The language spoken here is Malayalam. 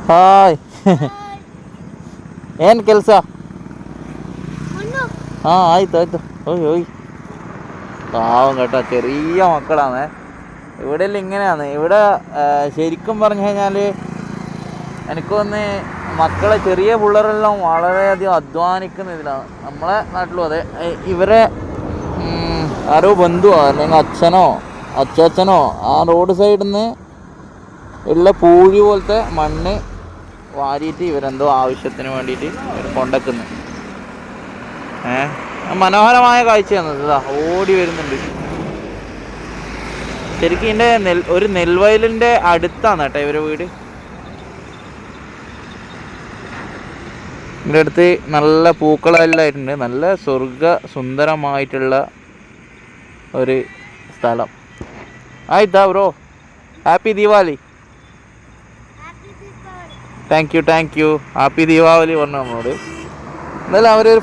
ಹಾಯ್ ಏನು ಕೆಲಸ? ആയിട്ടോ ഓയ് ഓയ് പാവം കേട്ടോ, ചെറിയ മക്കളാണ്. ഇവിടെ ഇങ്ങനെയാണ്. ഇവിടെ ശരിക്കും പറഞ്ഞു കഴിഞ്ഞാൽ എനിക്കൊന്ന് മക്കളെ ചെറിയ പിള്ളേരെല്ലാം വളരെയധികം അധ്വാനിക്കുന്ന ഇതിലാണ്. നമ്മളെ നാട്ടിലും അതെ. ഇവരെ ആരോ ബന്ധുവോ അല്ലെങ്കിൽ അച്ഛനോ അച്ചാച്ചനോ ആ റോഡ് സൈഡിൽ നിന്ന് ഉള്ള പൂഴി പോലത്തെ മണ്ണ് വാരിയിട്ട് ഇവരെന്തോ ആവശ്യത്തിന് വേണ്ടിയിട്ട് ഇവർ കൊണ്ടുവെക്കുന്നു. മനോഹരമായ കാഴ്ചയാണ്. ഇതാ ഓടി വരുന്നുണ്ട്. ശരിക്കും ഇതിൻ്റെ ഒരു നെൽവയലിൻ്റെ അടുത്താണ് കേട്ടോ ഇവരുടെ വീട്. ഇതിൻ്റെ അടുത്ത് നല്ല പൂക്കളെല്ലാം ആയിട്ടുണ്ട്. നല്ല സ്വർഗ സുന്ദരമായിട്ടുള്ള ഒരു സ്ഥലം. ആയിട്ടാ bro, happy Deepavali. Thank you happy Deepavali പറഞ്ഞു നമ്മളോട്. എന്നാലും അവരൊരു